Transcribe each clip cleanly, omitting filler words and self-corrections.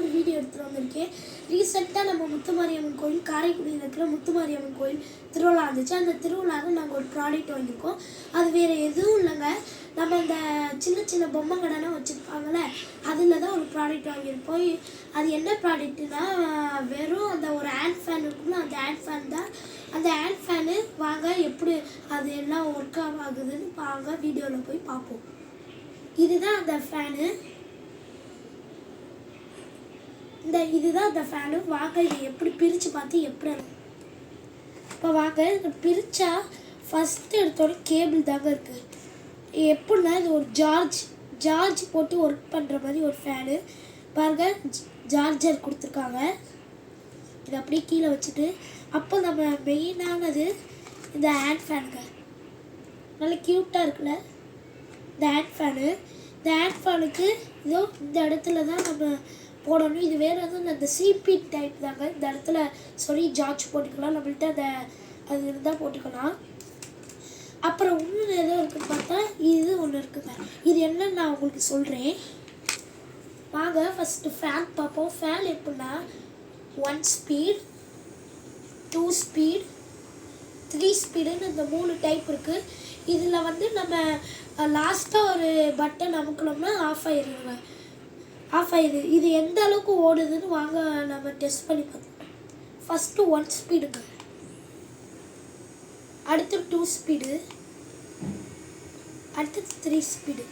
ஒரு வீடியோ எடுத்துகிட்டு வந்திருக்கேன். ரீசெண்டாக நம்ம முத்துமாரியம்மன் கோயில் காரைக்குடியில் இருக்கிற முத்துமாரியம்மன் கோயில் திருவிழா இருந்துச்சு. அந்த திருவிழாவில் நாங்கள் ஒரு ப்ராடக்ட் வாங்கியிருக்கோம். அது வேறு எதுவும் இல்லைங்க, நம்ம இந்த சின்ன சின்ன பொம்மை கடைலாம் வச்சுருப்பாங்கள்ல, அதில் தான் ஒரு ப்ராடக்ட் வாங்கியிருப்போம். அது என்ன ப்ராடக்ட்னா, வெறும் அந்த ஒரு ஹேண்ட் ஃபேன் இருக்கும்ல, அந்த ஹேண்ட் ஃபேன் தான். அந்த ஹேண்ட் ஃபேனு வாங்க எப்படி அது எல்லாம் ஒர்க் ஆகுதுன்னு வாங்க வீடியோவில் போய் பார்ப்போம். இதுதான் அந்த ஃபேனு, இதுதான் அந்த ஃபேனு. வாங்க இதை எப்படி பிரித்து பார்த்து எப்படி இப்போ வாங்க இதை பிரித்தா ஃபஸ்ட்டு எடுத்தோட கேபிள் தாங்க இருக்குது. எப்படின்னா இது ஒரு ஜார்ஜ் போட்டு ஒர்க் பண்ணுற மாதிரி ஒரு ஃபேனு. பாருங்கள், சார்ஜர் கொடுத்துருக்காங்க. இதை அப்படியே கீழே வச்சுட்டு அப்போ நம்ம மெயினானது இந்த ஹேண்ட் ஃபேனுங்க. நல்லா க்யூட்டாக இருக்குல்ல இந்த ஹேண்ட் ஃபேனு. இந்த ஹேண்ட் ஃபேனுக்கு இதோ இந்த இடத்துல தான் நம்ம போடணும். இது வேறு எதுவும் இந்த சிபி டைப் தாங்க. இந்த இடத்துல ஜார்ஜ் போட்டுக்கலாம், நம்மள்கிட்ட அது இருந்தால் போட்டுக்கலாம். அப்புறம் இன்னொன்று எதோ இருக்குன்னு பார்த்தா இது ஒன்று இருக்குங்க. இது என்னன்னு நான் உங்களுக்கு சொல்கிறேன் வாங்க. ஃபஸ்ட்டு ஃபேன் பார்ப்போம். ஃபேன் எப்படின்னா 1 ஸ்பீட், 2 ஸ்பீட், 3 ஸ்பீடுன்னு இந்த 3 டைப் இருக்குது. இதில் வந்து நம்ம லாஸ்ட்டாக ஒரு பட்டன் அமுக்கணும்னா ஆஃப் ஆகிடுங்க. இது எந்த அளவுக்கு ஓடுதுன்னு வாங்க நம்ம டெஸ்ட் பண்ணி பார்த்தோம். ஃபஸ்ட்டு 1 ஸ்பீடுங்க, அடுத்து 2 ஸ்பீடு, அடுத்து 3 ஸ்பீடு.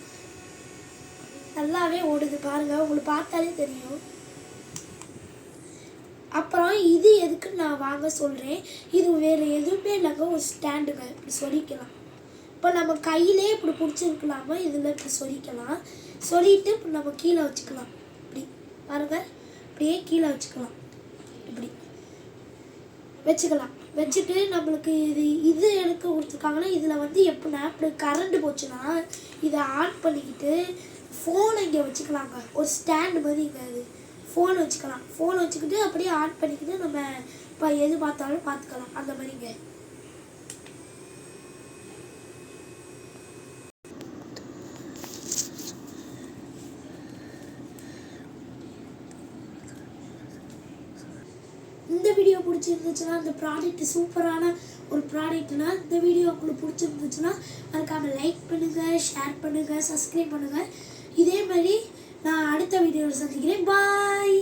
நல்லாவே ஓடுது பாருங்கள், உங்களுக்கு பார்த்தாலே தெரியும். அப்புறம் இது எதுக்குன்னு நான் வாங்க சொல்கிறேன். இது வேறு எதுவுமே இல்லைங்க, ஒரு ஸ்டாண்டுங்க. இப்படி சொரிக்கலாம். இப்போ நம்ம கையிலே இப்படி பிடிச்சிருக்கலாமா, இதில் இப்படி சொரிக்கலாம். சொரிட்டு இப்போ நம்ம கீழே வச்சுக்கலாம். இப்படி பாருங்கள், இப்படியே கீழே வச்சுக்கலாம். இப்படி வச்சுட்டு நம்மளுக்கு இது எனக்கு கொடுத்துருக்காங்கன்னா, இதில் வந்து எப்படின்னா இப்படி கரண்ட் போச்சுன்னா இதை ஆன் பண்ணிக்கிட்டு ஃபோனை இங்கே வச்சுக்கலாங்க. ஒரு ஸ்டாண்டு மாதிரி இங்கே அது ஃபோன் வச்சுக்கலாம். ஃபோன் வச்சுக்கிட்டு அப்படியே ஆன் பண்ணிக்கிட்டு நம்ம இப்போ எது பார்த்தாலும் பார்த்துக்கலாம். அந்த மாதிரிங்க. இந்த வீடியோ பிடிச்சிருந்துச்சுன்னா, இந்த ப்ராடக்ட் சூப்பரான ஒரு ப்ராடக்ட்னா, இந்த வீடியோ உங்களுக்கு பிடிச்சிருந்துச்சுன்னா மறக்காமல் லைக் பண்ணுங்கள், ஷேர் பண்ணுங்கள், சப்ஸ்கிரைப் பண்ணுங்கள். இதே மாதிரி நான் அடுத்த வீடியோவில் சந்திக்கிறேன். பாய்.